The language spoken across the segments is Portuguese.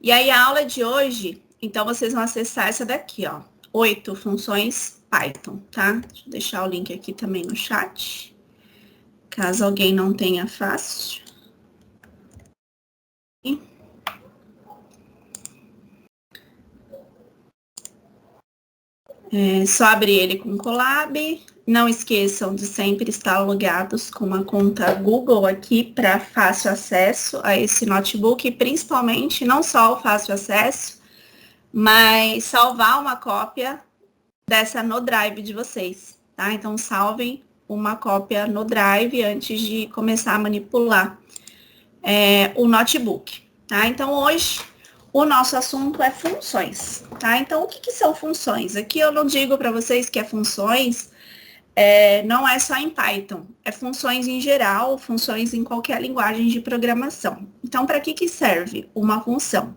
E aí, a aula de hoje, então, vocês vão acessar essa daqui, ó. 8 funções Python, tá? Deixa eu deixar o link aqui também no chat. Caso alguém não tenha fácil. É só abrir ele com o Colab. Não esqueçam de sempre estar logados com uma conta Google aqui para fácil acesso a esse notebook, e principalmente não só o fácil acesso, mas salvar uma cópia dessa no Drive de vocês, tá? Então salvem uma cópia no Drive antes de começar a manipular o notebook, tá? Então hoje o nosso assunto é funções, tá? Então o que são funções? Aqui eu não digo para vocês que é funções, não é só em Python, é funções em geral, funções em qualquer linguagem de programação. Então para que serve uma função?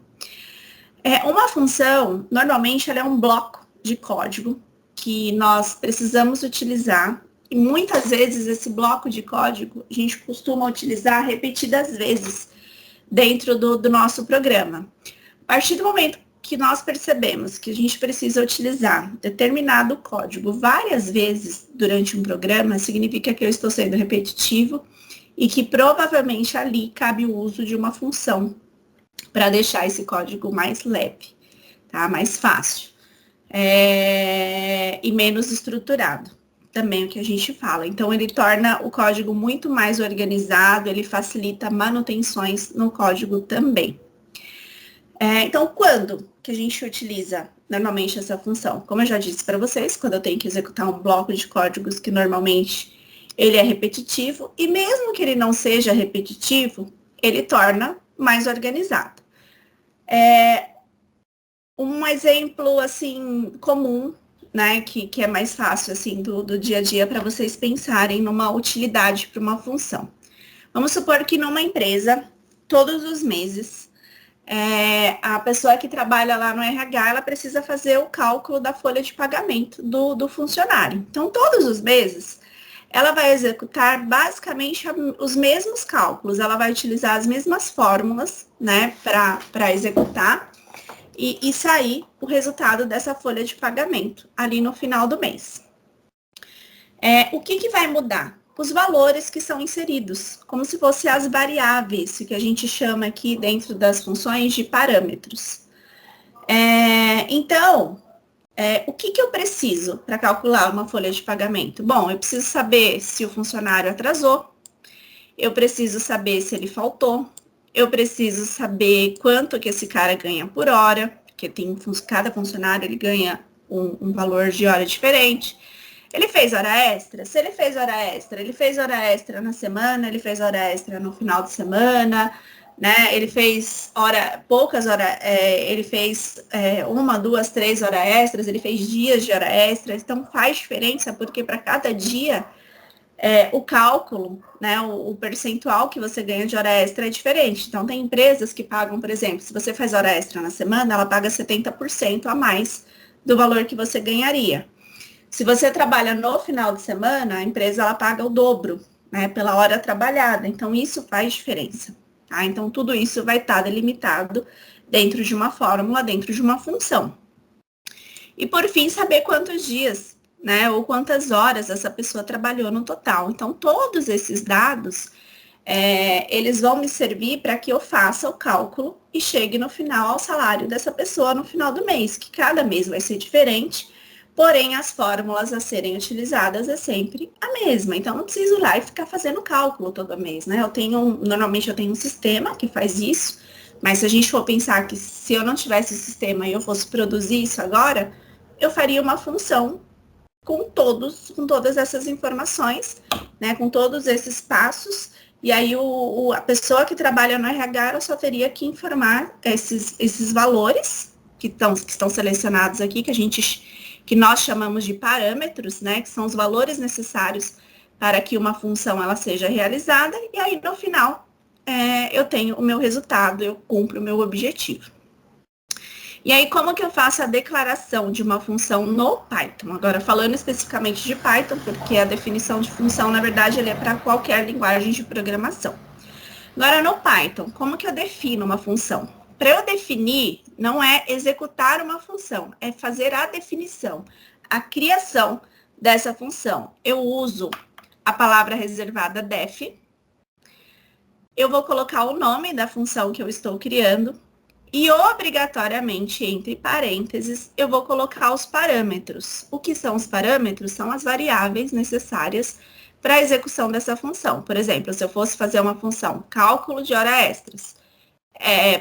Uma função, normalmente, ela é um bloco de código que nós precisamos utilizar, e muitas vezes esse bloco de código a gente costuma utilizar repetidas vezes dentro do nosso programa. A partir do momento que nós percebemos que a gente precisa utilizar determinado código várias vezes durante um programa, significa que eu estou sendo repetitivo e que provavelmente ali cabe o uso de uma função para deixar esse código mais leve, tá? Mais fácil. E menos estruturado, também o que a gente fala. Então, ele torna o código muito mais organizado, ele facilita manutenções no código também. Então, quando que a gente utiliza normalmente essa função? Como eu já disse para vocês, quando eu tenho que executar um bloco de códigos que normalmente ele é repetitivo, e mesmo que ele não seja repetitivo, ele torna mais organizado. Um exemplo, assim, comum, né, que é mais fácil, assim, do dia a dia para vocês pensarem numa utilidade para uma função. Vamos supor que numa empresa, todos os meses, a pessoa que trabalha lá no RH, ela precisa fazer o cálculo da folha de pagamento do funcionário. Então, todos os meses, ela vai executar basicamente os mesmos cálculos, ela vai utilizar as mesmas fórmulas, né, para executar e sair o resultado dessa folha de pagamento ali no final do mês. O que vai mudar? Os valores que são inseridos, como se fossem as variáveis, que a gente chama aqui dentro das funções de parâmetros. Então, o que eu preciso para calcular uma folha de pagamento? Bom, eu preciso saber se o funcionário atrasou, eu preciso saber se ele faltou, eu preciso saber quanto que esse cara ganha por hora, porque cada funcionário ele ganha um valor de hora diferente. Ele fez hora extra? Se ele fez hora extra, ele fez hora extra na semana, ele fez hora extra no final de semana, né? Ele fez poucas horas, ele fez 1, 2, 3 horas extras, ele fez dias de hora extra, então faz diferença, porque para cada dia o cálculo, né, o percentual que você ganha de hora extra é diferente. Então, tem empresas que pagam, por exemplo, se você faz hora extra na semana, ela paga 70% a mais do valor que você ganharia. Se você trabalha no final de semana, a empresa ela paga o dobro, né, pela hora trabalhada. Então, isso faz diferença. Tá? Então, tudo isso vai estar delimitado dentro de uma fórmula, dentro de uma função. E, por fim, saber quantos dias, né, ou quantas horas essa pessoa trabalhou no total. Então, todos esses dados, eles vão me servir para que eu faça o cálculo e chegue no final ao salário dessa pessoa no final do mês, que cada mês vai ser diferente, porém, as fórmulas a serem utilizadas é sempre a mesma. Então, não preciso ir lá e ficar fazendo cálculo todo mês, né? Normalmente eu tenho um sistema que faz isso, mas se a gente for pensar que se eu não tivesse o sistema e eu fosse produzir isso agora, eu faria uma função com todas essas informações, né, com todos esses passos, e aí a pessoa que trabalha no RH, ela só teria que informar esses valores que estão selecionados aqui, que nós chamamos de parâmetros, né, que são os valores necessários para que uma função ela seja realizada, e aí no final eu tenho o meu resultado, eu cumpro o meu objetivo. E aí, como que eu faço a declaração de uma função no Python? Agora, falando especificamente de Python, porque a definição de função, na verdade, ele é para qualquer linguagem de programação. Agora, no Python, como que eu defino uma função? para eu definir, não é executar uma função, é fazer a definição, a criação dessa função. Eu uso a palavra reservada def, eu vou colocar o nome da função que eu estou criando e, obrigatoriamente, entre parênteses, eu vou colocar os parâmetros. O que são os parâmetros? São as variáveis necessárias para a execução dessa função. Por exemplo, se eu fosse fazer uma função cálculo de hora extras,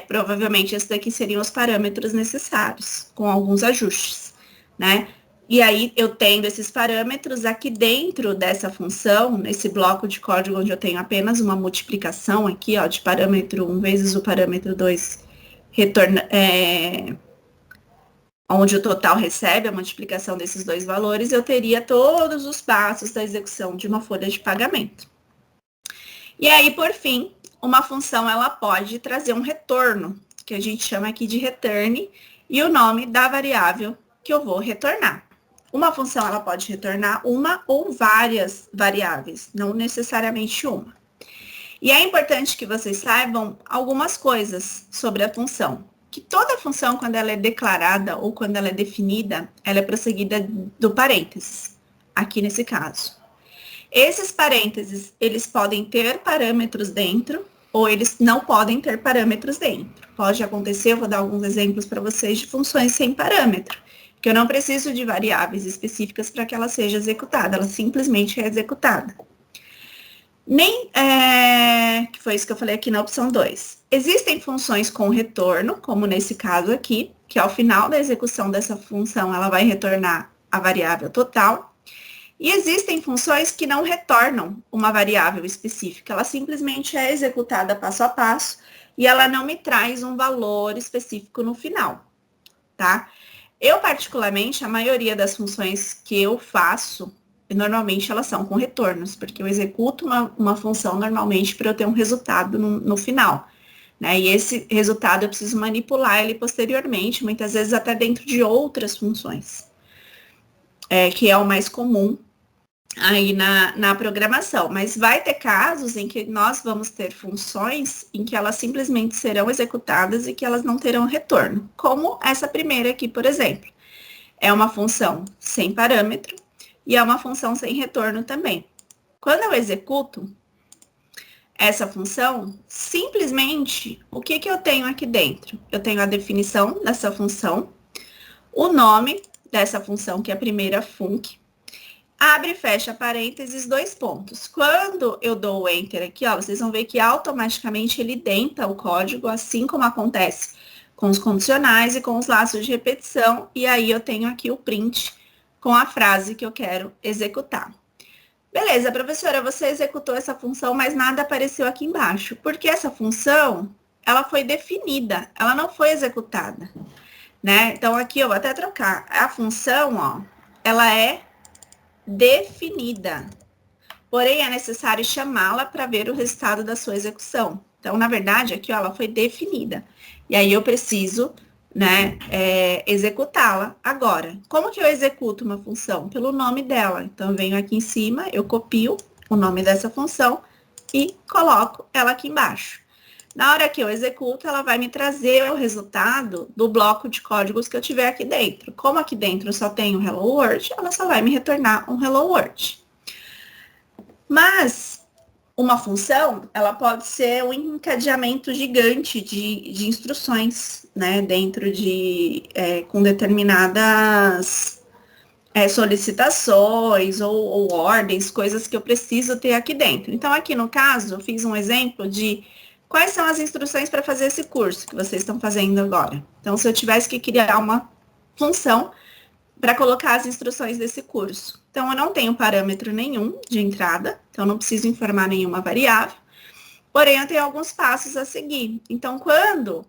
provavelmente esses daqui seriam os parâmetros necessários, com alguns ajustes, né? E aí, eu tendo esses parâmetros aqui dentro dessa função, nesse bloco de código onde eu tenho apenas uma multiplicação aqui, ó, de parâmetro 1 vezes o parâmetro 2, onde o total recebe a multiplicação desses dois valores, eu teria todos os passos da execução de uma folha de pagamento. E aí, por fim, uma função, ela pode trazer um retorno, que a gente chama aqui de return, e o nome da variável que eu vou retornar. Uma função, ela pode retornar uma ou várias variáveis, não necessariamente uma. E é importante que vocês saibam algumas coisas sobre a função. Que toda função, quando ela é declarada ou quando ela é definida, ela é prosseguida do parênteses, aqui nesse caso. Esses parênteses, eles podem ter parâmetros dentro, ou eles não podem ter parâmetros dentro. Pode acontecer, eu vou dar alguns exemplos para vocês de funções sem parâmetro, que eu não preciso de variáveis específicas para que ela seja executada, ela simplesmente é executada. Que foi isso que eu falei aqui na opção 2. Existem funções com retorno, como nesse caso aqui, que ao final da execução dessa função, ela vai retornar a variável total. E existem funções que não retornam uma variável específica, ela simplesmente é executada passo a passo e ela não me traz um valor específico no final, tá? Eu, particularmente, a maioria das funções que eu faço, normalmente elas são com retornos, porque eu executo uma função normalmente para eu ter um resultado no final, né? E esse resultado eu preciso manipular ele posteriormente, muitas vezes até dentro de outras funções, que é o mais comum aí na programação. Mas vai ter casos em que nós vamos ter funções em que elas simplesmente serão executadas e que elas não terão retorno, como essa primeira aqui, por exemplo. É uma função sem parâmetro e é uma função sem retorno também. Quando eu executo essa função, simplesmente, o que eu tenho aqui dentro? Eu tenho a definição dessa função, o nome dessa função, que é a primeira func, abre e fecha parênteses, 2 pontos. Quando eu dou o Enter aqui, ó, vocês vão ver que automaticamente ele denta o código, assim como acontece com os condicionais e com os laços de repetição, e aí eu tenho aqui o print com a frase que eu quero executar. Beleza, professora, você executou essa função, mas nada apareceu aqui embaixo, porque essa função, ela foi definida, ela não foi executada, né? Então, aqui eu vou até trocar. A função, ó, ela é definida, porém é necessário chamá-la para ver o resultado da sua execução. Então, na verdade, aqui ó, ela foi definida, e aí eu preciso, né, executá-la agora. Como que eu executo uma função? Pelo nome dela. Então, eu venho aqui em cima, eu copio o nome dessa função e coloco ela aqui embaixo. Na hora que eu executo, ela vai me trazer o resultado do bloco de códigos que eu tiver aqui dentro. Como aqui dentro eu só tenho Hello World, ela só vai me retornar um Hello World. Mas uma função, ela pode ser um encadeamento gigante de instruções, né? Dentro com determinadas solicitações ou ordens, coisas que eu preciso ter aqui dentro. Então, aqui no caso, eu fiz um exemplo de quais são as instruções para fazer esse curso que vocês estão fazendo agora? Então, se eu tivesse que criar uma função para colocar as instruções desse curso. Então, eu não tenho parâmetro nenhum de entrada, então não preciso informar nenhuma variável, porém, eu tenho alguns passos a seguir. Então, quando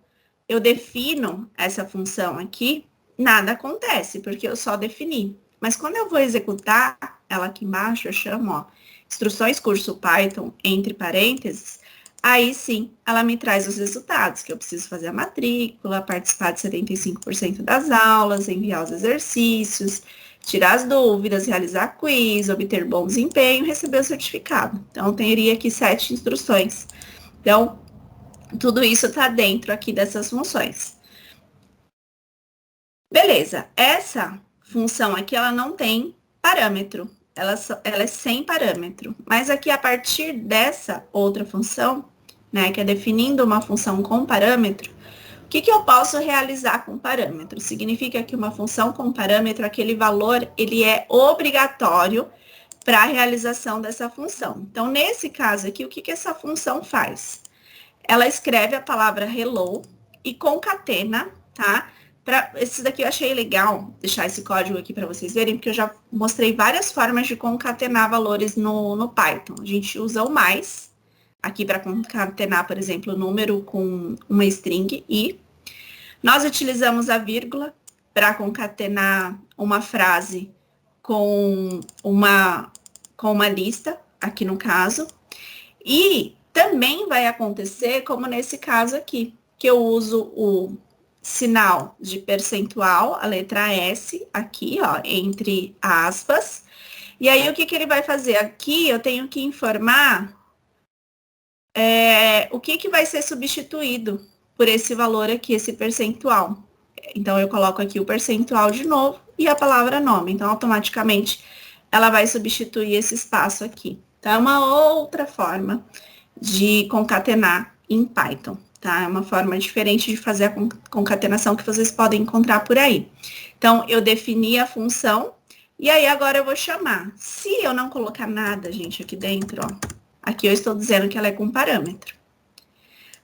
eu defino essa função aqui, nada acontece, porque eu só defini. Mas quando eu vou executar ela aqui embaixo, eu chamo, ó, instruções curso Python, entre parênteses, aí sim, ela me traz os resultados, que eu preciso fazer a matrícula, participar de 75% das aulas, enviar os exercícios, tirar as dúvidas, realizar quiz, obter bom desempenho, receber o certificado. Então, eu teria aqui 7 instruções. Então, Tudo isso está dentro aqui dessas funções. Beleza, essa função aqui, ela não tem parâmetro, ela é sem parâmetro. Mas aqui, a partir dessa outra função, né, que é definindo uma função com parâmetro, o que eu posso realizar com parâmetro? Significa que uma função com parâmetro, aquele valor, ele é obrigatório para a realização dessa função. Então, nesse caso aqui, o que essa função faz? Ela escreve a palavra hello e concatena, tá? Esse daqui eu achei legal deixar esse código aqui para vocês verem, porque eu já mostrei várias formas de concatenar valores no Python. A gente usa o mais aqui para concatenar, por exemplo, o número com uma string e nós utilizamos a vírgula para concatenar uma frase com uma lista, aqui no caso. E também vai acontecer como nesse caso aqui, que eu uso o sinal de percentual, a letra S, aqui, ó, entre aspas. E aí, o que ele vai fazer? Aqui eu tenho que informar o que vai ser substituído por esse valor aqui, esse percentual. Então, eu coloco aqui o percentual de novo e a palavra nome. Então, automaticamente, ela vai substituir esse espaço aqui. Então, é uma outra forma de concatenar em Python, tá? É uma forma diferente de fazer a concatenação que vocês podem encontrar por aí. Então, eu defini a função e aí agora eu vou chamar. Se eu não colocar nada, gente, aqui dentro, ó, aqui eu estou dizendo que ela é com parâmetro.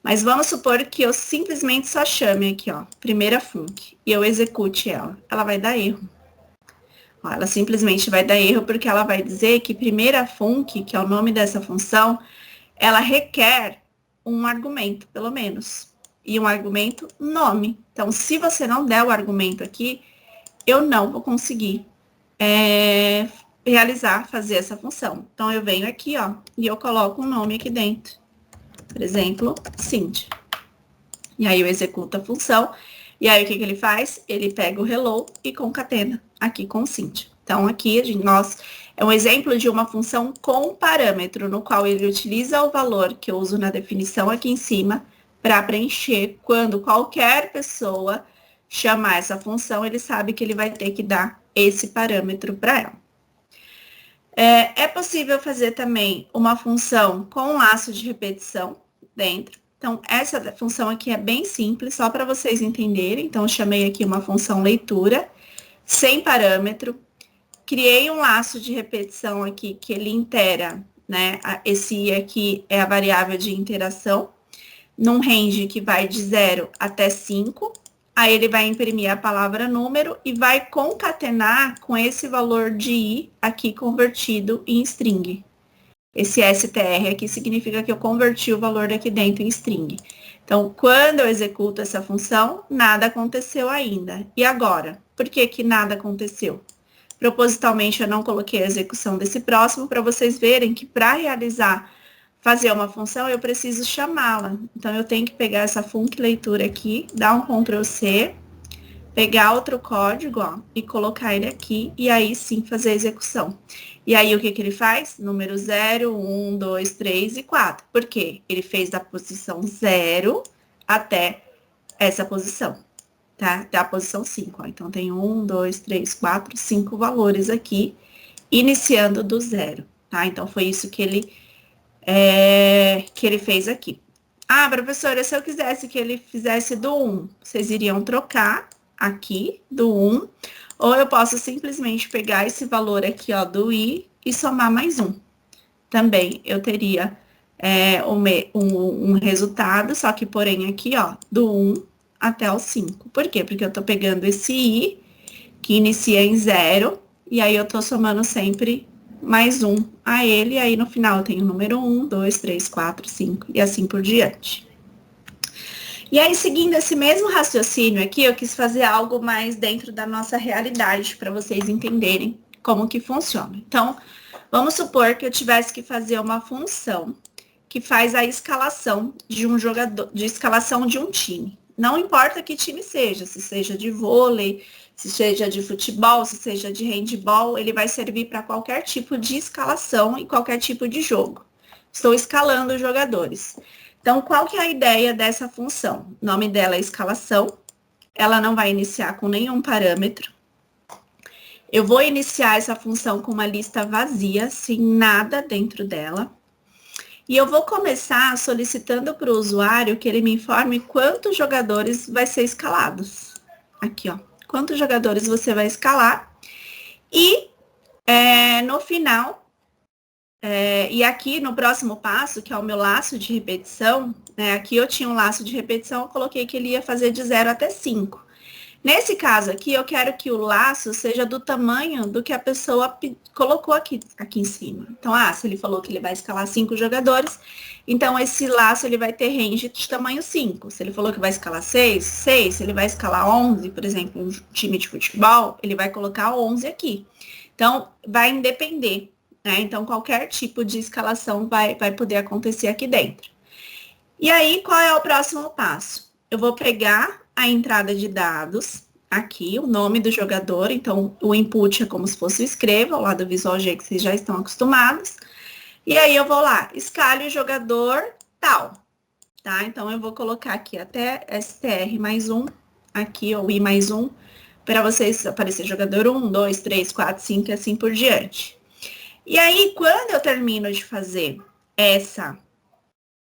Mas vamos supor que eu simplesmente só chame aqui, ó, primeira func, e eu execute ela. Ela vai dar erro. Ó, ela simplesmente vai dar erro porque ela vai dizer que primeira func, que é o nome dessa função, ela requer um argumento, pelo menos. E um argumento nome. Então, se você não der o argumento aqui, eu não vou conseguir fazer essa função. Então, eu venho aqui, ó, e eu coloco um nome aqui dentro. Por exemplo, Cynthia. E aí eu executo a função. E aí o que ele faz? Ele pega o hello e concatena aqui com Cynthia. Então, aqui é um exemplo de uma função com parâmetro, no qual ele utiliza o valor que eu uso na definição aqui em cima para preencher quando qualquer pessoa chamar essa função, ele sabe que ele vai ter que dar esse parâmetro para ela. É possível fazer também uma função com um laço de repetição dentro. Então, essa função aqui é bem simples, só para vocês entenderem. Então, eu chamei aqui uma função leitura, sem parâmetro. Criei um laço de repetição aqui, que ele intera, né? Esse i aqui é a variável de interação, num range que vai de 0 até 5. Aí ele vai imprimir a palavra número e vai concatenar com esse valor de i aqui convertido em string. Esse str aqui significa que eu converti o valor aqui dentro em string. Então, quando eu executo essa função, nada aconteceu ainda. E agora? Por que que nada aconteceu? Propositalmente, eu não coloquei a execução desse próximo para vocês verem que para fazer uma função, eu preciso chamá-la. Então, eu tenho que pegar essa func leitura aqui, dar um Ctrl C, pegar outro código, ó, e colocar ele aqui, e aí sim fazer a execução. E aí, o que ele faz? Número 0, 1, 2, 3 e 4. Por quê? Ele fez da posição 0 até essa posição, tá? Até a posição 5, ó. Então, tem 1, 2, 3, 4, 5 valores aqui, iniciando do 0, tá? Então, foi isso que ele fez aqui. Ah, professora, se eu quisesse que ele fizesse do 1, vocês iriam trocar aqui do 1, ou eu posso simplesmente pegar esse valor aqui, ó, do i e somar mais 1. Também eu teria um resultado, só que porém aqui, ó, do 1 até o 5. Por quê? Porque eu tô pegando esse i, que inicia em 0, e aí eu tô somando sempre mais 1 a ele, e aí no final eu tenho o número 1, 2, 3, 4, 5 e assim por diante. E aí, seguindo esse mesmo raciocínio aqui, eu quis fazer algo mais dentro da nossa realidade, para vocês entenderem como que funciona. Então, vamos supor que eu tivesse que fazer uma função que faz a escalação de um jogador, de escalação de um time. Não importa que time seja, se seja de vôlei, se seja de futebol, se seja de handball, ele vai servir para qualquer tipo de escalação e qualquer tipo de jogo. Estou escalando os jogadores. Então, qual que é a ideia dessa função? O nome dela é escalação. Ela não vai iniciar com nenhum parâmetro. Eu vou iniciar essa função com uma lista vazia, sem nada dentro dela. E eu vou começar solicitando para o usuário que ele me informe quantos jogadores vai ser escalados. Aqui, ó. Quantos jogadores você vai escalar. E no final, e aqui no próximo passo, que é o meu laço de repetição, né? Aqui eu tinha um laço de repetição, eu coloquei que ele ia fazer de 0 até 5. Nesse caso aqui, eu quero que o laço seja do tamanho do que a pessoa colocou aqui em cima. Então, se ele falou que ele vai escalar 5 jogadores, então esse laço ele vai ter range de tamanho 5. Se ele falou que vai escalar 6, 6. Se ele vai escalar 11, por exemplo, um time de futebol, ele vai colocar 11 aqui. Então, vai depender, né? Então, qualquer tipo de escalação vai poder acontecer aqui dentro. E aí, qual é o próximo passo? Eu vou pegar a entrada de dados, aqui, o nome do jogador, então o input é como se fosse o escreva, lá do Visual G que vocês já estão acostumados. E aí eu vou lá, escale o jogador tal, tá? Então eu vou colocar aqui até str mais 1, aqui, ou i mais 1, para vocês aparecer jogador 1, 2, 3, 4, 5 e assim por diante. E aí, quando eu termino de fazer essa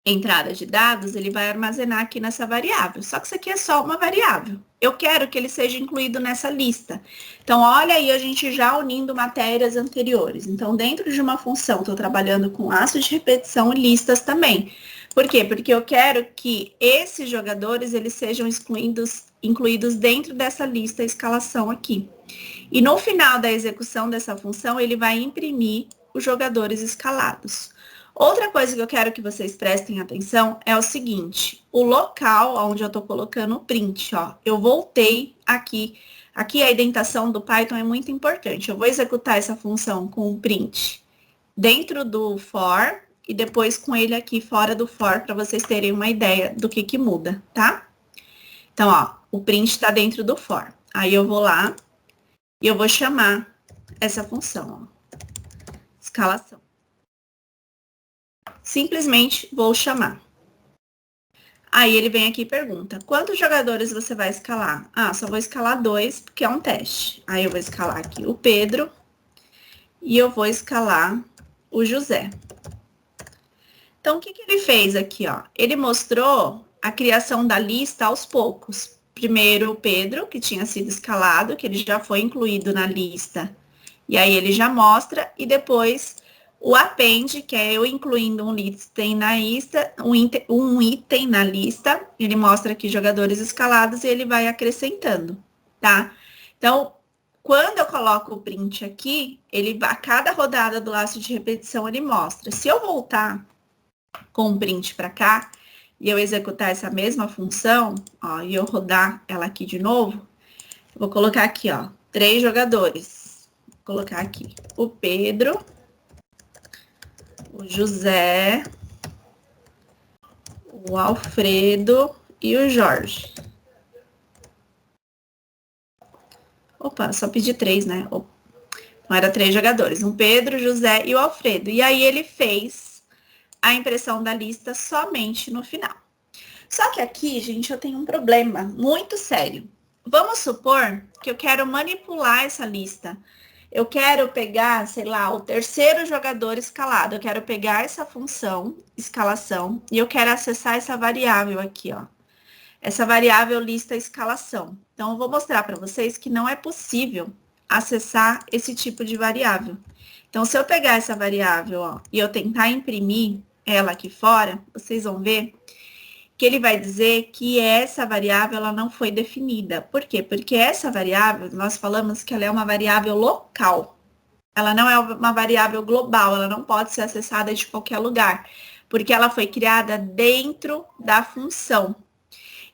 entrada de dados, ele vai armazenar aqui nessa variável. Só que isso aqui é só uma variável. Eu quero que ele seja incluído nessa lista. Então, olha aí a gente já unindo matérias anteriores. Então, dentro de uma função, estou trabalhando com laço de repetição e listas também. Por quê? Porque eu quero que esses jogadores, eles sejam incluídos dentro dessa lista escalação aqui. E no final da execução dessa função, ele vai imprimir os jogadores escalados. Outra coisa que eu quero que vocês prestem atenção é o seguinte, o local onde eu estou colocando o print, ó, eu voltei aqui. Aqui a indentação do Python é muito importante. Eu vou executar essa função com o print dentro do for e depois com ele aqui fora do for, para vocês terem uma ideia do que muda, tá? Então, ó, o print está dentro do for. Aí eu vou lá e eu vou chamar essa função, ó, escalação. Simplesmente vou chamar. Aí ele vem aqui e pergunta, quantos jogadores você vai escalar? Só vou escalar 2, porque é um teste. Aí eu vou escalar aqui o Pedro e eu vou escalar o José. Então, o que ele fez aqui, ó? Ele mostrou a criação da lista aos poucos. Primeiro o Pedro, que tinha sido escalado, que ele já foi incluído na lista. E aí ele já mostra, e depois o append, que é eu incluindo um item na lista, um item na lista, ele mostra aqui jogadores escalados e ele vai acrescentando, tá? Então, quando eu coloco o print aqui, a cada rodada do laço de repetição ele mostra. Se eu voltar com o print para cá e eu executar essa mesma função, ó, e eu rodar ela aqui de novo, eu vou colocar aqui, ó, 3 jogadores. Vou colocar aqui o Pedro, o José, o Alfredo e o Jorge. Opa, só pedi 3, né? Então, era 3 jogadores, um Pedro, José e o Alfredo. E aí ele fez a impressão da lista somente no final. Só que aqui, gente, eu tenho um problema muito sério. Vamos supor que eu quero manipular essa lista. Eu quero pegar, sei lá, o terceiro jogador escalado. Eu quero pegar essa função, escalação, e eu quero acessar essa variável aqui, ó. Essa variável lista escalação. Então, eu vou mostrar para vocês que não é possível acessar esse tipo de variável. Então, se eu pegar essa variável, ó, e eu tentar imprimir ela aqui fora, vocês vão ver que ele vai dizer que essa variável ela não foi definida. Por quê? Porque essa variável, nós falamos que ela é uma variável local. Ela não é uma variável global, ela não pode ser acessada de qualquer lugar, porque ela foi criada dentro da função.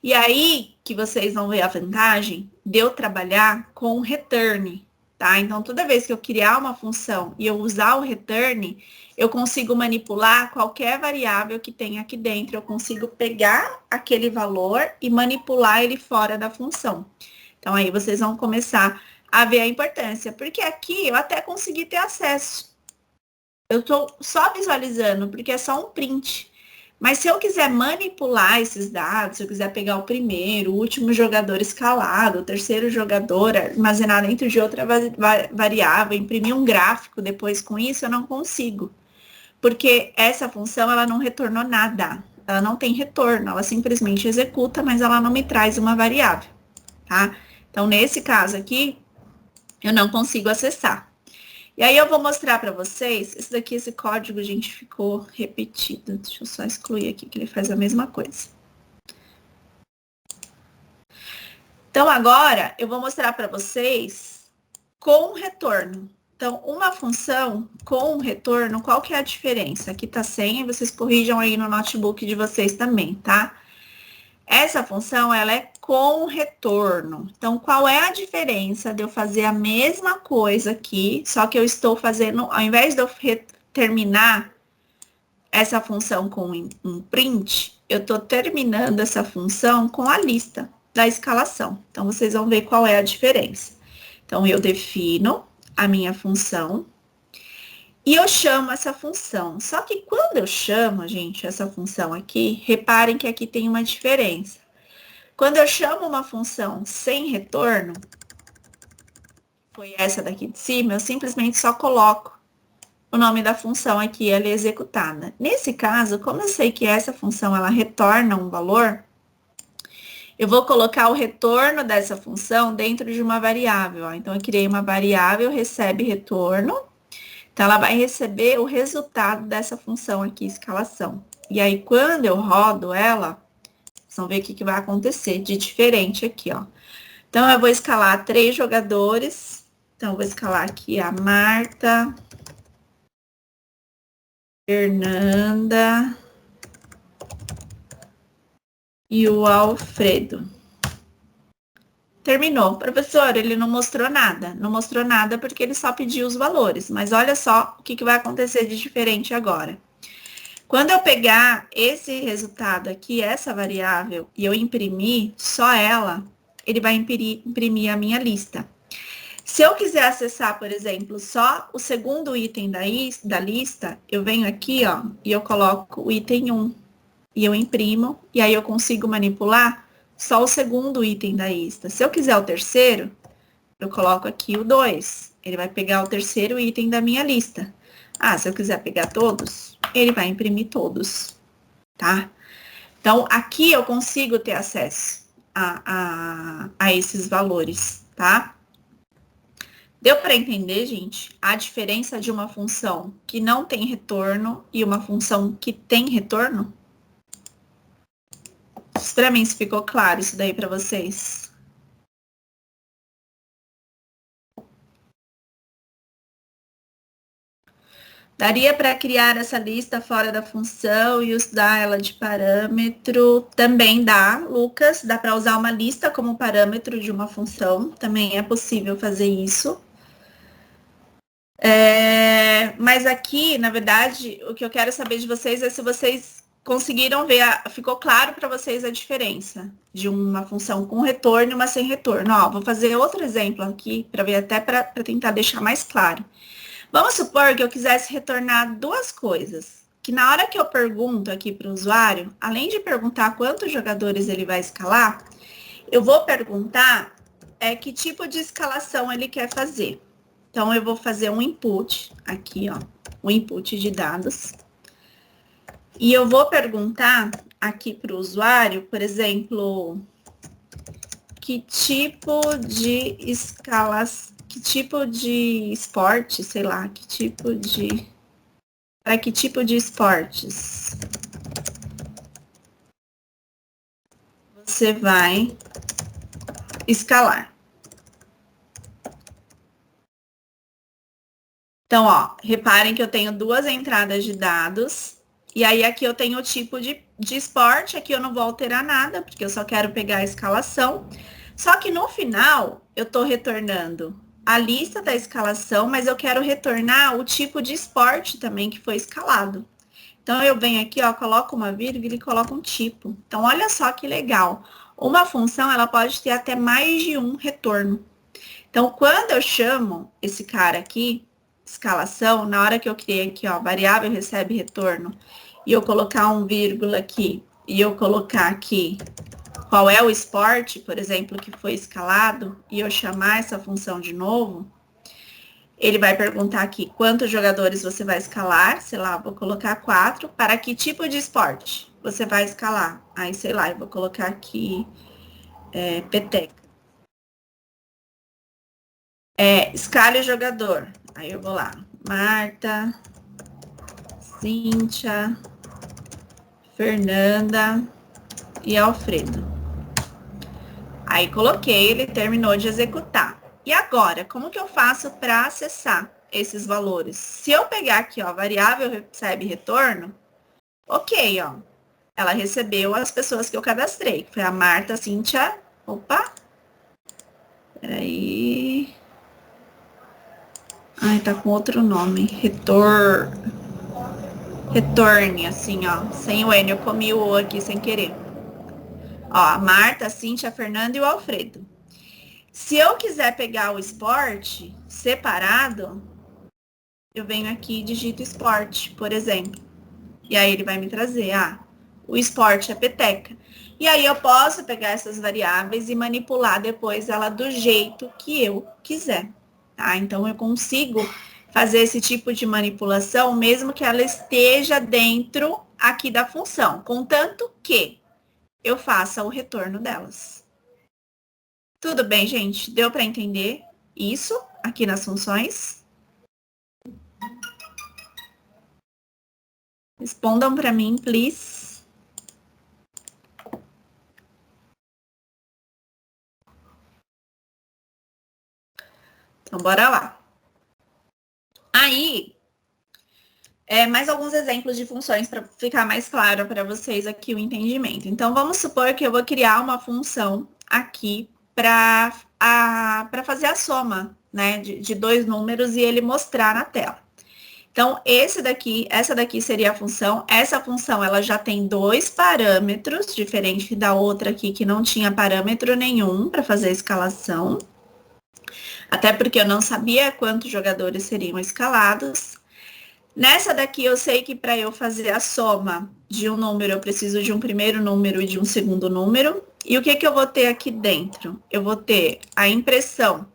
E aí que vocês vão ver a vantagem de eu trabalhar com o return, tá? Então, toda vez que eu criar uma função e eu usar o return, eu consigo manipular qualquer variável que tem aqui dentro. Eu consigo pegar aquele valor e manipular ele fora da função. Então, aí vocês vão começar a ver a importância. Porque aqui eu até consegui ter acesso. Eu estou só visualizando, porque é só um print. Mas se eu quiser manipular esses dados, se eu quiser pegar o primeiro, o último jogador escalado, o terceiro jogador, armazenar dentro de outra variável, imprimir um gráfico depois com isso, eu não consigo. Porque essa função, ela não retornou nada. Ela não tem retorno, ela simplesmente executa, mas ela não me traz uma variável, tá? Então, nesse caso aqui, eu não consigo acessar. E aí eu vou mostrar para vocês, esse código, gente, ficou repetido. Deixa eu só excluir aqui, que ele faz a mesma coisa. Então, agora, eu vou mostrar para vocês com retorno. Então, uma função com retorno, qual que é a diferença? Aqui tá sem, vocês corrijam aí no notebook de vocês também, tá? Essa função, ela é com retorno. Então, qual é a diferença de eu fazer a mesma coisa aqui, só que eu estou fazendo, ao invés de eu terminar essa função com um print, eu estou terminando essa função com a lista da escalação. Então, vocês vão ver qual é a diferença. Então, eu defino a minha função e eu chamo essa função. Só que quando eu chamo, gente, essa função aqui, reparem que aqui tem uma diferença. Quando eu chamo uma função sem retorno, foi essa daqui de cima, eu simplesmente só coloco o nome da função aqui, ela é executada. Nesse caso, como eu sei que essa função, ela retorna um valor, eu vou colocar o retorno dessa função dentro de uma variável. Ó. Então, eu criei uma variável, recebe retorno. Então, ela vai receber o resultado dessa função aqui, escalação. E aí, quando eu rodo ela, vocês vão ver o que vai acontecer de diferente aqui, ó. Então, eu vou escalar 3 jogadores. Então, eu vou escalar aqui a Marta, Fernanda e o Alfredo. Terminou. Professor, ele não mostrou nada. Não mostrou nada porque ele só pediu os valores. Mas olha só o que vai acontecer de diferente agora. Quando eu pegar esse resultado aqui, essa variável, e eu imprimir só ela, ele vai imprimir a minha lista. Se eu quiser acessar, por exemplo, só o segundo item da lista, eu venho aqui, ó, e eu coloco o item 1. E eu imprimo, e aí eu consigo manipular só o segundo item da lista. Se eu quiser o terceiro, eu coloco aqui o 2. Ele vai pegar o terceiro item da minha lista. Ah, se eu quiser pegar todos, ele vai imprimir todos, tá? Então, aqui eu consigo ter acesso a esses valores, tá? Deu para entender, gente, a diferença de uma função que não tem retorno e uma função que tem retorno? Para mim, se ficou claro isso daí para vocês. Daria para criar essa lista fora da função e usar ela de parâmetro? Também dá, Lucas. Dá para usar uma lista como parâmetro de uma função. Também é possível fazer isso. Mas aqui, na verdade, o que eu quero saber de vocês é se vocês conseguiram ver, ficou claro para vocês a diferença de uma função com retorno e uma sem retorno. Ó, vou fazer outro exemplo aqui para ver até para tentar deixar mais claro. Vamos supor que eu quisesse retornar 2 coisas. Que na hora que eu pergunto aqui para o usuário, além de perguntar quantos jogadores ele vai escalar, eu vou perguntar que tipo de escalação ele quer fazer. Então, eu vou fazer um input aqui, ó, um input de dados. E eu vou perguntar aqui para o usuário, por exemplo, que tipo de escalas, que tipo de esporte, sei lá, para que tipo de esportes você vai escalar. Então, ó, reparem que eu tenho 2 entradas de dados. E aí, aqui eu tenho o tipo de esporte. Aqui eu não vou alterar nada, porque eu só quero pegar a escalação. Só que no final, eu estou retornando a lista da escalação, mas eu quero retornar o tipo de esporte também que foi escalado. Então, eu venho aqui, ó, coloco uma vírgula e coloco um tipo. Então, olha só que legal. Uma função, ela pode ter até mais de um retorno. Então, quando eu chamo esse cara aqui, escalação, na hora que eu criei aqui, ó, variável recebe retorno, e eu colocar um vírgula aqui, e eu colocar aqui qual é o esporte, por exemplo, que foi escalado, e eu chamar essa função de novo, ele vai perguntar aqui quantos jogadores você vai escalar, sei lá, vou colocar 4, para que tipo de esporte você vai escalar? Aí, sei lá, eu vou colocar aqui peteca. Escale o jogador. Aí eu vou lá, Marta, Cíntia, Fernanda e Alfredo. Aí coloquei, ele terminou de executar. E agora, como que eu faço para acessar esses valores? Se eu pegar aqui, ó, variável recebe retorno, ok, ó. Ela recebeu as pessoas que eu cadastrei, que foi a Marta, a Cíntia. Opa! Peraí. Ai, tá com outro nome. Retorne, assim, ó. Sem o N, eu comi o aqui sem querer. Ó, a Marta, a Cíntia, a Fernanda e o Alfredo. Se eu quiser pegar o esporte separado, eu venho aqui e digito esporte, por exemplo. E aí ele vai me trazer, o esporte é peteca. E aí eu posso pegar essas variáveis e manipular depois ela do jeito que eu quiser, tá? Então eu consigo fazer esse tipo de manipulação mesmo que ela esteja dentro aqui da função, contanto que eu faça o retorno delas. Tudo bem, gente? Deu para entender isso aqui nas funções? Respondam para mim, please. Então, bora lá. Aí, mais alguns exemplos de funções para ficar mais claro para vocês aqui o entendimento. Então, vamos supor que eu vou criar uma função aqui para fazer a soma, né, de dois números e ele mostrar na tela. Então, essa daqui seria a função. Essa função, ela já tem dois parâmetros, diferente da outra aqui, que não tinha parâmetro nenhum para fazer a escalação. Até porque eu não sabia quantos jogadores seriam escalados. Nessa daqui, eu sei que para eu fazer a soma de um número, eu preciso de um primeiro número e de um segundo número. E o que eu vou ter aqui dentro? Eu vou ter a impressão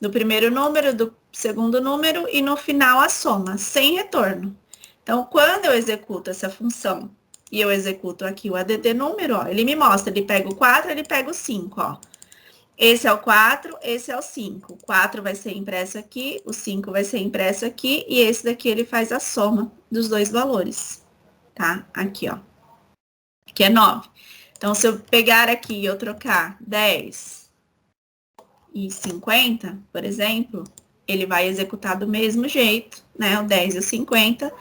do primeiro número, do segundo número e no final a soma, sem retorno. Então, quando eu executo essa função e eu executo aqui o add número, ó, ele me mostra, ele pega o 4, ele pega o 5, ó. Esse é o 4, esse é o 5. O 4 vai ser impresso aqui, o 5 vai ser impresso aqui, e esse daqui ele faz a soma dos dois valores, tá? Aqui, ó. Aqui é 9. Então, se eu pegar aqui e eu trocar 10 e 50, por exemplo, ele vai executar do mesmo jeito, né? O 10 e o 50,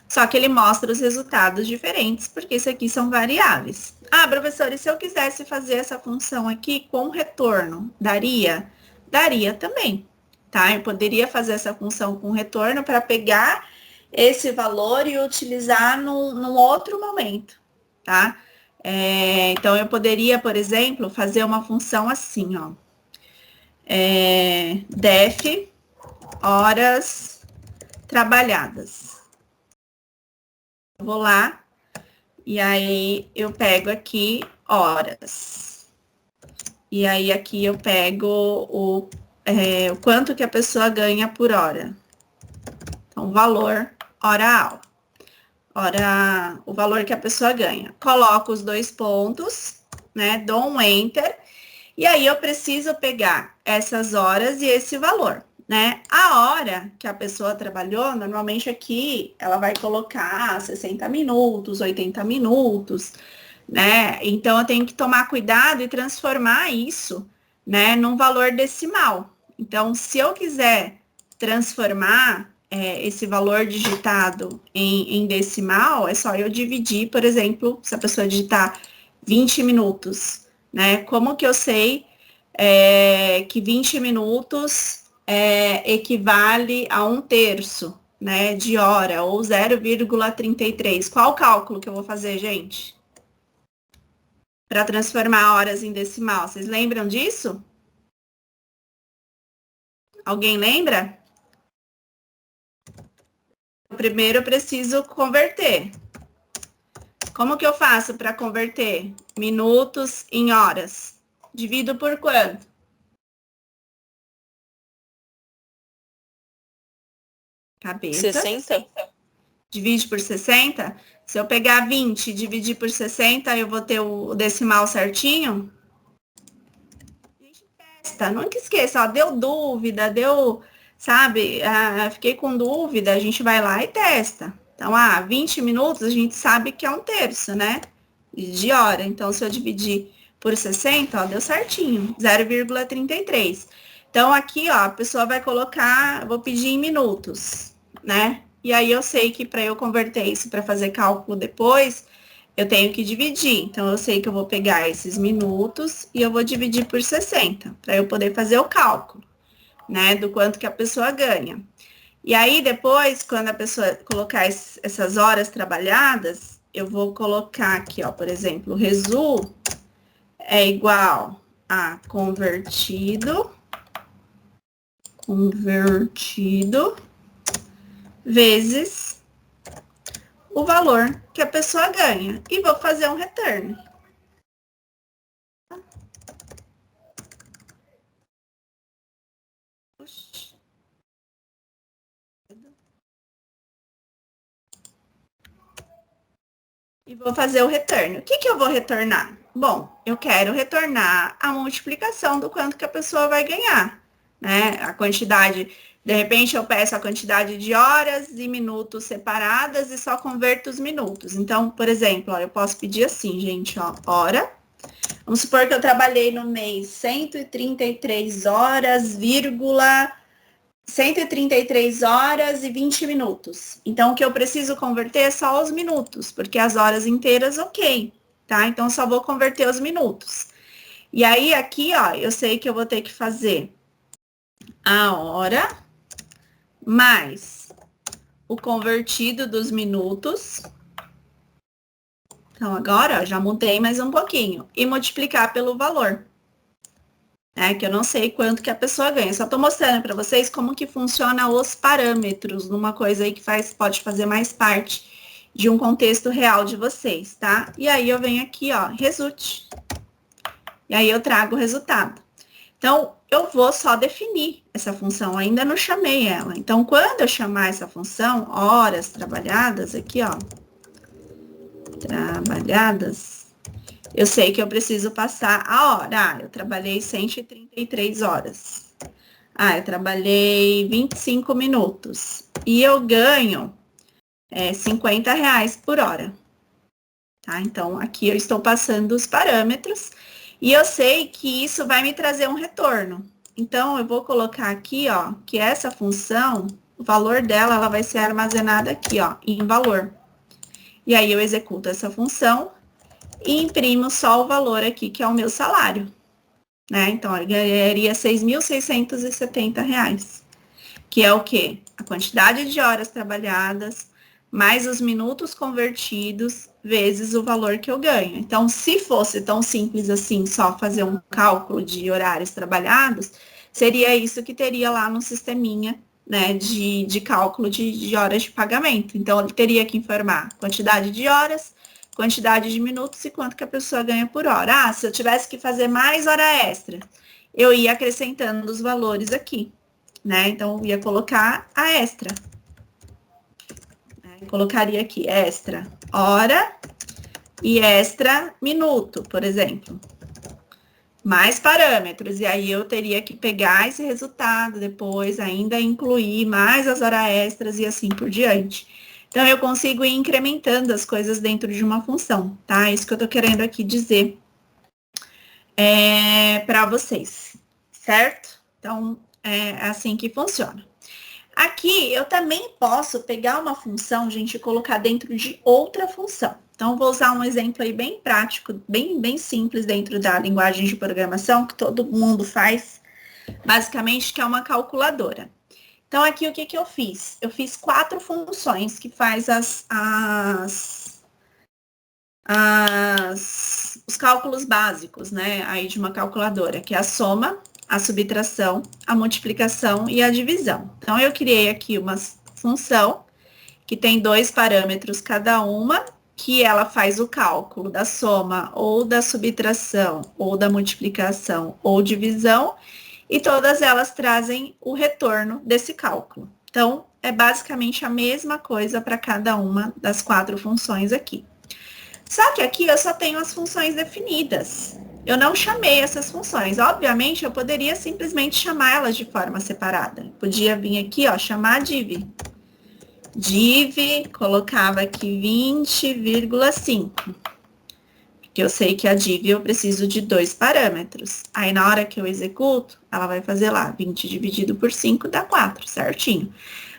só que ele mostra os resultados diferentes, porque isso aqui são variáveis. Ah, professor, e se eu quisesse fazer essa função aqui com retorno, daria? Daria também, tá? Eu poderia fazer essa função com retorno para pegar esse valor e utilizar num outro momento, tá? Então, eu poderia, por exemplo, fazer uma função assim, ó. Def horas trabalhadas. Eu vou lá e aí eu pego aqui horas. E aí aqui eu pego o quanto que a pessoa ganha por hora. Então, valor hora aula. O valor que a pessoa ganha. Coloco os dois pontos, né? Dou um enter. E aí eu preciso pegar essas horas e esse valor, né? A hora que a pessoa trabalhou, normalmente aqui ela vai colocar 60 minutos, 80 minutos, né? Então eu tenho que tomar cuidado e transformar isso, né, num valor decimal. Então, se eu quiser transformar esse valor digitado em decimal, é só eu dividir, por exemplo, se a pessoa digitar 20 minutos, né? Como que eu sei que 20 minutos equivale a 1/3, né, de hora, ou 0,33? Qual o cálculo que eu vou fazer, gente? Para transformar horas em decimal. Vocês lembram disso? Alguém lembra? Primeiro eu preciso converter. Como que eu faço para converter minutos em horas? Divido por quanto? Cabeça. 60? Divide por 60. Se eu pegar 20 e dividir por 60, eu vou ter o decimal certinho? A gente testa. Nunca esqueça, ó, deu dúvida, deu, sabe, fiquei com dúvida, a gente vai lá e testa. Então, 20 minutos, a gente sabe que é um terço, né? De hora. Então, se eu dividir por 60, ó, deu certinho, 0,33. Então, aqui, ó, a pessoa vai colocar, vou pedir em minutos, né? E aí, eu sei que para eu converter isso para fazer cálculo depois, eu tenho que dividir. Então, eu sei que eu vou pegar esses minutos e eu vou dividir por 60, para eu poder fazer o cálculo, né? Do quanto que a pessoa ganha. E aí, depois, quando a pessoa colocar essas horas trabalhadas, eu vou colocar aqui, ó, por exemplo, o resu é igual a convertido vezes o valor que a pessoa ganha. E vou fazer um return. E vou fazer o return. O que que eu vou retornar? Bom, eu quero retornar a multiplicação do quanto que a pessoa vai ganhar, né? A quantidade, de repente eu peço a quantidade de horas e minutos separadas e só converto os minutos. Então, por exemplo, ó, eu posso pedir assim, gente, ó, hora. Vamos supor que eu trabalhei no mês 133 horas, 133 horas e 20 minutos. Então, o que eu preciso converter é só os minutos, porque as horas inteiras, ok, tá? Então, só vou converter os minutos. E aí, aqui, ó, eu sei que eu vou ter que fazer a hora mais o convertido dos minutos. Então, agora, ó, já mudei mais um pouquinho. E multiplicar pelo valor. Que eu não sei quanto que a pessoa ganha. Só estou mostrando para vocês como que funciona os parâmetros numa coisa aí que pode fazer mais parte de um contexto real de vocês, tá? E aí eu venho aqui, ó, result. E aí eu trago o resultado. Então, eu vou só definir essa função, ainda não chamei ela. Então, quando eu chamar essa função, horas trabalhadas, aqui, ó, trabalhadas, eu sei que eu preciso passar a hora. Eu trabalhei 133 horas. Eu trabalhei 25 minutos. E eu ganho R$ 50 por hora. Tá? Então, aqui eu estou passando os parâmetros. E eu sei que isso vai me trazer um retorno. Então, eu vou colocar aqui, ó, que essa função, o valor dela, ela vai ser armazenada aqui, ó, em valor. E aí, eu executo essa função e imprimo só o valor aqui, que é o meu salário, né? Então, eu ganharia R$ 6.670, que é o quê? A quantidade de horas trabalhadas, mais os minutos convertidos, vezes o valor que eu ganho. Então, se fosse tão simples assim, só fazer um cálculo de horários trabalhados, seria isso que teria lá no sisteminha, né, de cálculo de horas de pagamento. Então, ele teria que informar quantidade de horas, quantidade de minutos e quanto que a pessoa ganha por hora. Se eu tivesse que fazer mais hora extra, eu ia acrescentando os valores aqui, né? Então, eu ia colocar a extra. Eu colocaria aqui extra hora e extra minuto, por exemplo. Mais parâmetros. E aí, eu teria que pegar esse resultado depois, ainda incluir mais as horas extras e assim por diante. Então, eu consigo ir incrementando as coisas dentro de uma função, tá? Isso que eu tô querendo aqui dizer para vocês, certo? Então, é assim que funciona. Aqui, eu também posso pegar uma função, gente, e colocar dentro de outra função. Então, vou usar um exemplo aí bem prático, bem simples dentro da linguagem de programação, que todo mundo faz, basicamente, que é uma calculadora. Então, aqui, o que que eu fiz? Eu fiz 4 funções que faz os cálculos básicos, né, aí de uma calculadora, que é a soma, a subtração, a multiplicação e a divisão. Então, eu criei aqui uma função que tem 2 parâmetros cada uma que ela faz o cálculo da soma ou da subtração ou da multiplicação ou divisão, e todas elas trazem o retorno desse cálculo. Então, é basicamente a mesma coisa para cada uma das 4 funções aqui. Só que aqui eu só tenho as funções definidas. Eu não chamei essas funções. Obviamente, eu poderia simplesmente chamar elas de forma separada. Podia vir aqui, ó, chamar div. Div, colocava aqui 20,5. Porque eu sei que a div eu preciso de 2 parâmetros. Aí, na hora que eu executo, ela vai fazer lá, 20 dividido por 5 dá 4, certinho.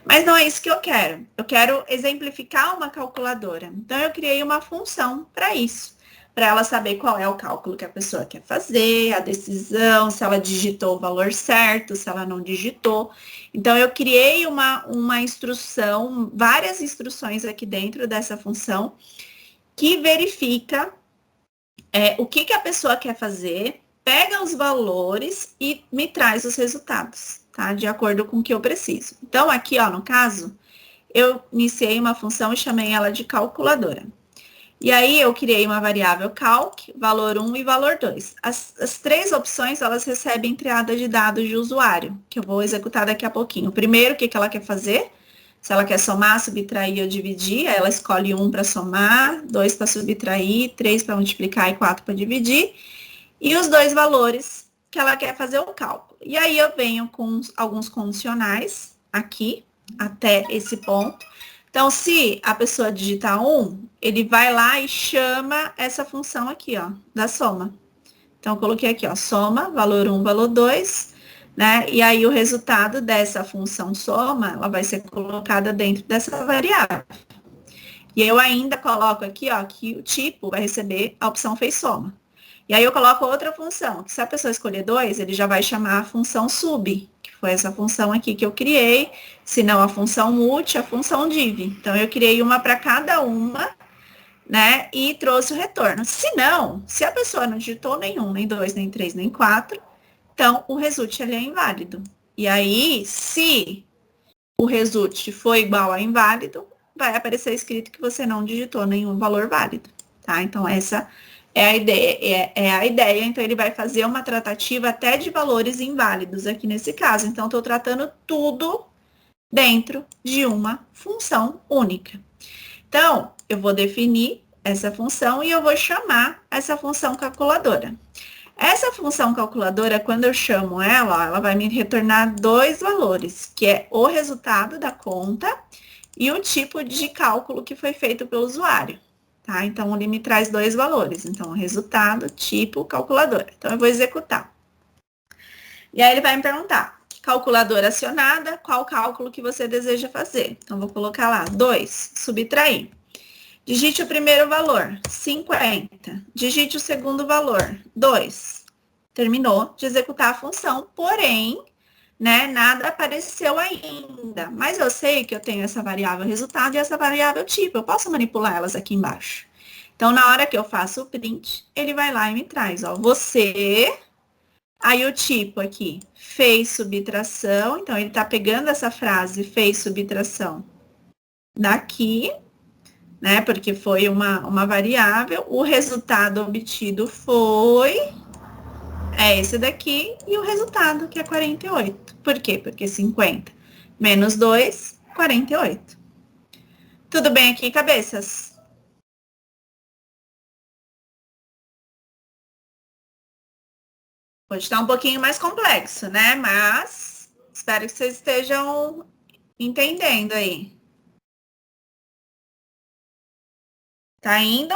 Mas não é isso que eu quero. Eu quero exemplificar uma calculadora. Então, eu criei uma função para isso. Para ela saber qual é o cálculo que a pessoa quer fazer, a decisão, se ela digitou o valor certo, se ela não digitou. Então, eu criei uma instrução, várias instruções aqui dentro dessa função, que verifica o que a pessoa quer fazer, pega os valores e me traz os resultados, tá? De acordo com o que eu preciso. Então, aqui, ó, no caso, eu iniciei uma função e chamei ela de calculadora. E aí, eu criei uma variável calc, valor 1 e valor 2. As 3 opções, elas recebem entrada de dados de usuário, que eu vou executar daqui a pouquinho. Primeiro, o que ela quer fazer? Se ela quer somar, subtrair ou dividir, ela escolhe 1 para somar, 2 para subtrair, 3 para multiplicar e 4 para dividir. E os 2 valores que ela quer fazer o cálculo. E aí eu venho com alguns condicionais aqui, até esse ponto. Então, se a pessoa digitar 1, ele vai lá e chama essa função aqui, ó, da soma. Então, eu coloquei aqui, ó, soma, valor 1, valor 2, né? E aí, o resultado dessa função soma, ela vai ser colocada dentro dessa variável. E eu ainda coloco aqui, ó, que o tipo vai receber a opção fez soma. E aí, eu coloco outra função, que se a pessoa escolher 2, ele já vai chamar a função sub, que foi essa função aqui que eu criei, se não a função multi, a função div. Então, eu criei uma para cada uma, né, e trouxe o retorno. Se não, se a pessoa não digitou nenhum, nem 2, nem 3, nem 4, então o result ele é inválido. E aí, se o result for igual a inválido, vai aparecer escrito que você não digitou nenhum valor válido, tá? Então, essa é a ideia, então ele vai fazer uma tratativa até de valores inválidos aqui nesse caso. Então, estou tratando tudo dentro de uma função única. Então, eu vou definir essa função e eu vou chamar essa função calculadora. Essa função calculadora, quando eu chamo ela, ó, ela vai me retornar 2 valores, que é o resultado da conta e o tipo de cálculo que foi feito pelo usuário. Tá? Então, ele me traz 2 valores. Então, resultado, tipo, calculadora. Então, eu vou executar. E aí, ele vai me perguntar, calculadora acionada, qual cálculo que você deseja fazer? Então, vou colocar lá, 2, subtrair. Digite o primeiro valor, 50. Digite o segundo valor, 2. Terminou de executar a função, porém, né, nada apareceu ainda. Mas eu sei que eu tenho essa variável resultado e essa variável tipo. Eu posso manipular elas aqui embaixo. Então, na hora que eu faço o print, ele vai lá e me traz, ó, você... Aí o tipo aqui, fez subtração. Então, ele está pegando essa frase, fez subtração, daqui, né? Porque foi uma variável. O resultado obtido foi esse daqui. E o resultado, que é 48. Por quê? Porque 50 menos 2, 48. Tudo bem aqui, cabeças? Hoje está um pouquinho mais complexo, né? Mas espero que vocês estejam entendendo aí. Tá indo?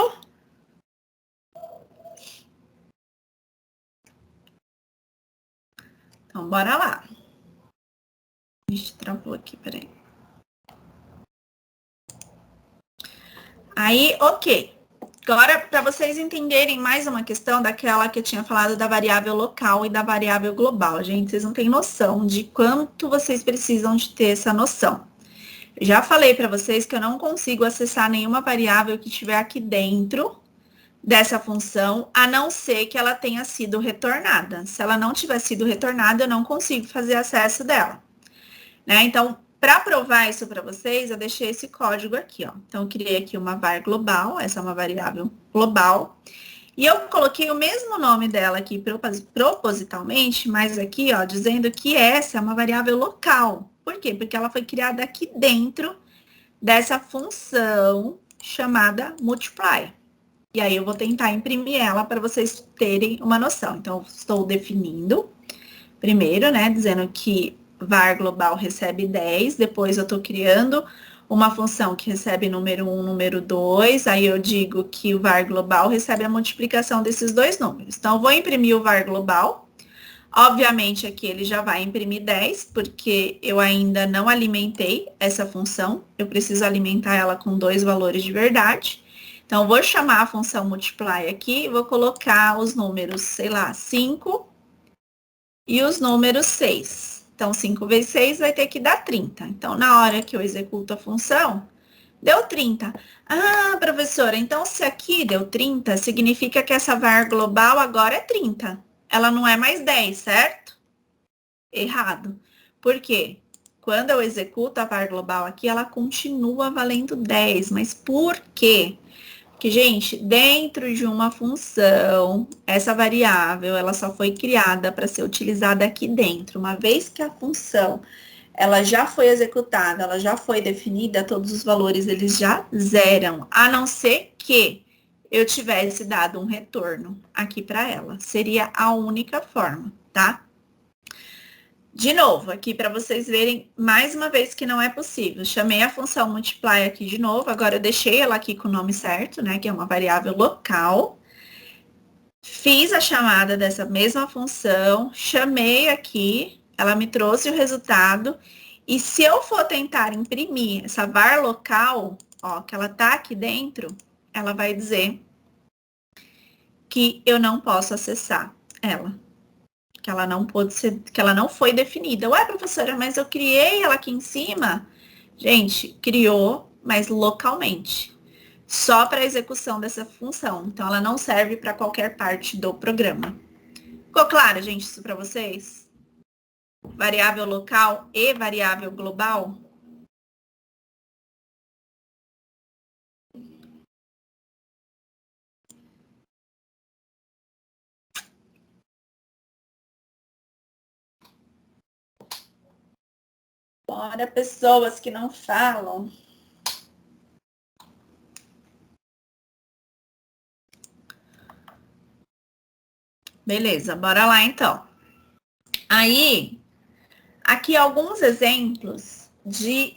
Então, bora lá. Ixi, travou aqui, peraí. Aí, ok. Agora, para vocês entenderem mais uma questão daquela que eu tinha falado da variável local e da variável global. Gente, vocês não têm noção de quanto vocês precisam de ter essa noção. Eu já falei para vocês que eu não consigo acessar nenhuma variável que estiver aqui dentro dessa função, a não ser que ela tenha sido retornada. Se ela não tiver sido retornada, eu não consigo fazer acesso dela. Né? Então, Para provar isso para vocês, eu deixei esse código aqui, ó. Então, eu criei aqui uma var global, essa é uma variável global. E eu coloquei o mesmo nome dela aqui propositalmente, mas aqui, ó, dizendo que essa é uma variável local. Por quê? Porque ela foi criada aqui dentro dessa função chamada multiply. E aí eu vou tentar imprimir ela para vocês terem uma noção. Então, estou definindo primeiro, né, dizendo que var global recebe 10, depois eu estou criando uma função que recebe número 1, número 2, aí eu digo que o var global recebe a multiplicação desses dois números. Então, eu vou imprimir o var global. Obviamente, aqui ele já vai imprimir 10, porque eu ainda não alimentei essa função. Eu preciso alimentar ela com dois valores de verdade. Então, eu vou chamar a função multiply aqui e vou colocar os números, sei lá, 5 e os números 6. Então, 5 vezes 6 vai ter que dar 30. Então, na hora que eu executo a função, deu 30. Ah, professora, então se aqui deu 30, significa que essa var global agora é 30. Ela não é mais 10, certo? Errado. Por quê? Quando eu executo a var global aqui, ela continua valendo 10. Mas por quê? Porque, gente, dentro de uma função, essa variável, ela só foi criada para ser utilizada aqui dentro. Uma vez que a função, ela já foi executada, ela já foi definida, todos os valores, eles já zeram. A não ser que eu tivesse dado um retorno aqui para ela. Seria a única forma, tá? De novo, aqui para vocês verem mais uma vez que não é possível. Chamei a função multiply aqui de novo, agora eu deixei ela aqui com o nome certo, né, que é uma variável local. Fiz a chamada dessa mesma função, chamei aqui, ela me trouxe o resultado. E se eu for tentar imprimir essa var local, ó, que ela tá aqui dentro, ela vai dizer que eu não posso acessar ela. Que ela não pôde ser, que ela não foi definida. Ué, professora, mas eu criei ela aqui em cima. Gente, criou, mas localmente. Só para a execução dessa função. Então, ela não serve para qualquer parte do programa. Ficou claro, gente, isso para vocês? Variável local e variável global? Bora, pessoas que não falam. Beleza, bora lá então. Aí, aqui alguns exemplos de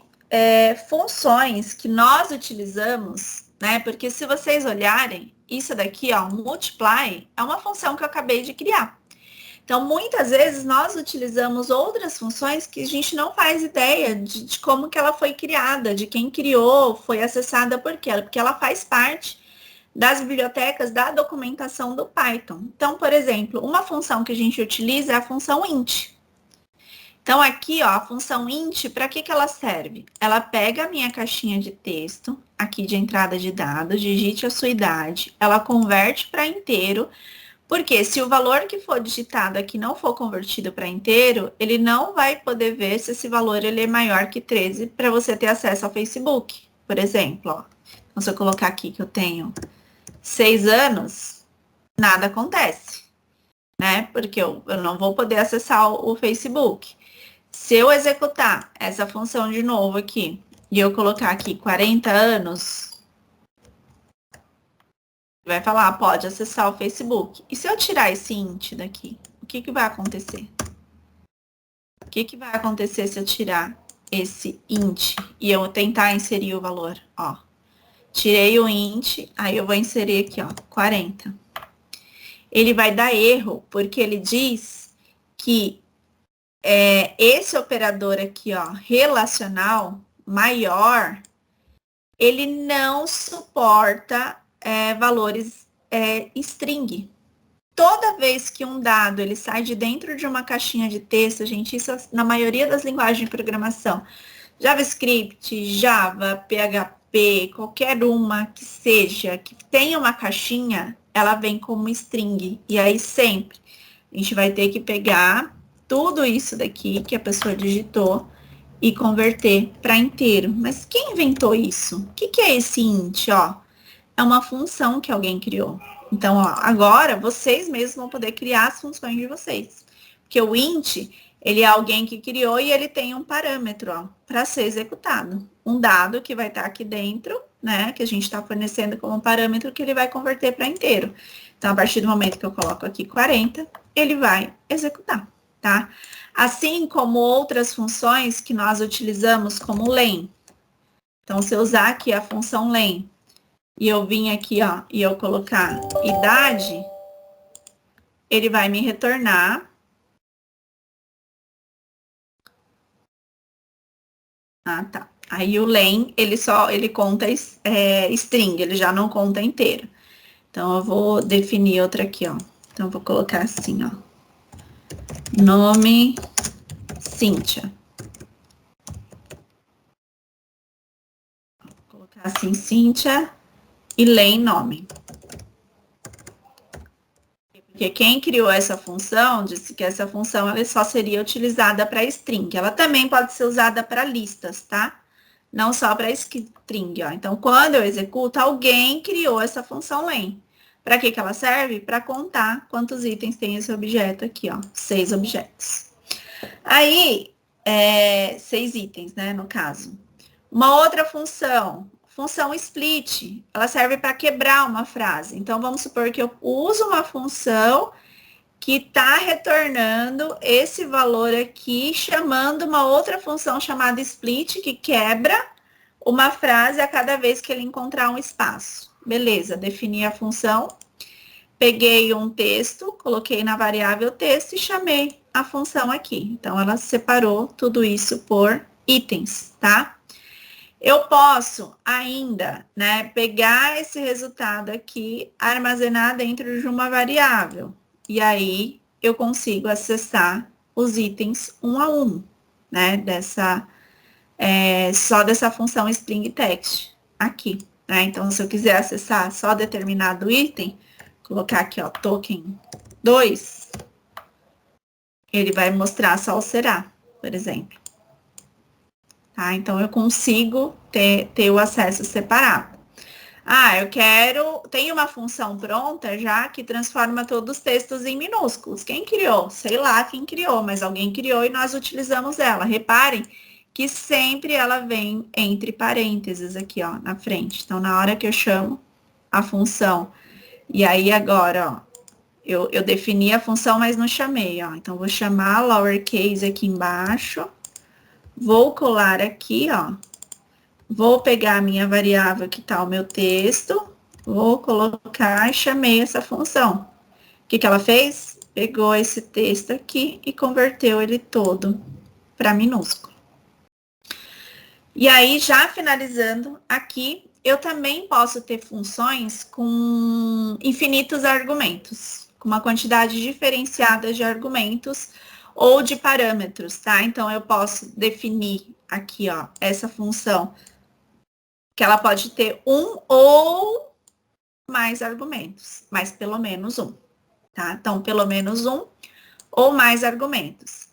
funções que nós utilizamos, né? Porque se vocês olharem, isso daqui, ó, multiply, é uma função que eu acabei de criar. Então, muitas vezes, nós utilizamos outras funções que a gente não faz ideia de como que ela foi criada, de quem criou, foi acessada por quê? Porque ela faz parte das bibliotecas da documentação do Python. Então, por exemplo, uma função que a gente utiliza é a função int. Então, aqui, ó, a função int, para que ela serve? Ela pega a minha caixinha de texto, aqui de entrada de dados, digite a sua idade, ela converte para inteiro, porque se o valor que for digitado aqui não for convertido para inteiro, ele não vai poder ver se esse valor ele é maior que 13 para você ter acesso ao Facebook, por exemplo. Ó. Então, se eu colocar aqui que eu tenho 6 anos, nada acontece, né? Porque eu não vou poder acessar o Facebook. Se eu executar essa função de novo aqui, e eu colocar aqui 40 anos, vai falar, pode acessar o Facebook. E se eu tirar esse int daqui, o que vai acontecer? O que vai acontecer se eu tirar esse int e eu tentar inserir o valor? Ó, tirei o int, aí eu vou inserir aqui, ó, 40. Ele vai dar erro, porque ele diz que esse operador aqui, ó, relacional maior, ele não suporta valores string. Toda vez que um dado ele sai de dentro de uma caixinha de texto, gente, isso na maioria das linguagens de programação, JavaScript, Java, PHP, qualquer uma que seja, que tenha uma caixinha, ela vem como string. E aí sempre a gente vai ter que pegar tudo isso daqui que a pessoa digitou e converter para inteiro. Mas quem inventou isso? O que é esse int, ó? É uma função que alguém criou. Então, ó, agora vocês mesmos vão poder criar as funções de vocês. Porque o int, ele é alguém que criou e ele tem um parâmetro, ó, para ser executado. Um dado que vai estar aqui dentro, né, que a gente está fornecendo como parâmetro que ele vai converter para inteiro. Então, a partir do momento que eu coloco aqui 40, ele vai executar, tá? Assim como outras funções que nós utilizamos como len. Então, se eu usar aqui a função len, e eu vim aqui, ó, e eu colocar idade, ele vai me retornar. Ah, tá. Aí o len, ele conta string, ele já não conta inteiro. Então, eu vou definir outra aqui, ó. Então, eu vou colocar assim, ó. Nome, Cíntia. Vou colocar assim, Cíntia e len nome. Porque quem criou essa função disse que essa função ela só seria utilizada para string. Ela também pode ser usada para listas, tá? Não só para string, ó. Então, quando eu executo, alguém criou essa função len. Para que ela serve? Para contar quantos itens tem esse objeto aqui, ó. 6 objetos. Aí, 6 itens, né, no caso. Uma outra função split, ela serve para quebrar uma frase. Então, vamos supor que eu uso uma função que está retornando esse valor aqui, chamando uma outra função chamada split, que quebra uma frase a cada vez que ele encontrar um espaço. Beleza, defini a função, peguei um texto, coloquei na variável texto e chamei a função aqui. Então, ela separou tudo isso por itens, tá? Eu posso ainda, né, pegar esse resultado aqui, armazenar dentro de uma variável. E aí, eu consigo acessar os itens um a um, né, só dessa função string text aqui, né? Então, se eu quiser acessar só determinado item, colocar aqui, ó, token 2, ele vai mostrar só o será, por exemplo. Tá? Então, eu consigo ter o acesso separado. Ah, tem uma função pronta já que transforma todos os textos em minúsculos. Quem criou? Sei lá quem criou, mas alguém criou e nós utilizamos ela. Reparem que sempre ela vem entre parênteses aqui, ó, na frente. Então, na hora que eu chamo a função, e aí agora, ó, eu defini a função, mas não chamei, ó. Então, vou chamar lowercase aqui embaixo. Vou colar aqui, ó. Vou pegar a minha variável que tá o meu texto, vou colocar e chamei essa função. O que ela fez? Pegou esse texto aqui e converteu ele todo para minúsculo. E aí, já finalizando aqui, eu também posso ter funções com infinitos argumentos, com uma quantidade diferenciada de argumentos ou de parâmetros, tá? Então, eu posso definir aqui, ó, essa função, que ela pode ter um ou mais argumentos, mas pelo menos um, tá? Então, pelo menos um ou mais argumentos.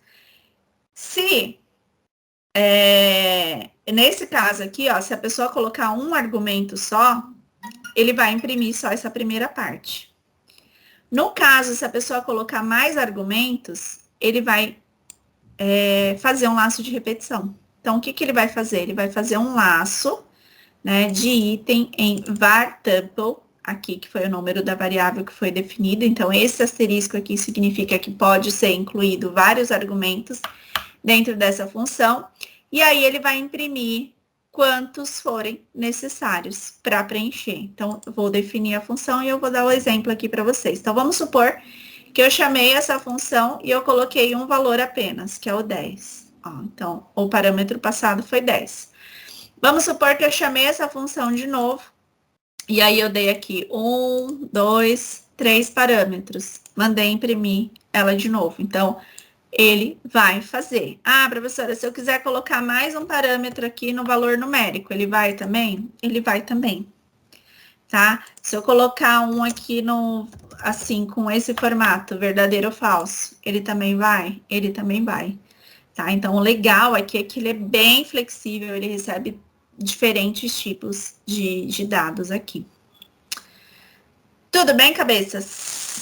Se, nesse caso aqui, ó, se a pessoa colocar um argumento só, ele vai imprimir só essa primeira parte. No caso, se a pessoa colocar mais argumentos, ele vai fazer um laço de repetição. Então, o que ele vai fazer? Ele vai fazer um laço, né, de item em var tuple, aqui que foi o número da variável que foi definido. Então, esse asterisco aqui significa que pode ser incluído vários argumentos dentro dessa função. E aí, ele vai imprimir quantos forem necessários para preencher. Então, eu vou definir a função e eu vou dar o exemplo aqui para vocês. Então, vamos supor que eu chamei essa função e eu coloquei um valor apenas, que é o 10. Ó, então, o parâmetro passado foi 10. Vamos supor que eu chamei essa função de novo, e aí eu dei aqui 1, 2, 3 parâmetros. Mandei imprimir ela de novo. Então, ele vai fazer. Ah, professora, se eu quiser colocar mais um parâmetro aqui no valor numérico, ele vai também? Ele vai também, tá? Se eu colocar um aqui assim, com esse formato, verdadeiro ou falso, ele também vai? Ele também vai. tá? Então, o legal aqui é que ele é bem flexível, ele recebe diferentes tipos de dados aqui. Tudo bem, cabeças?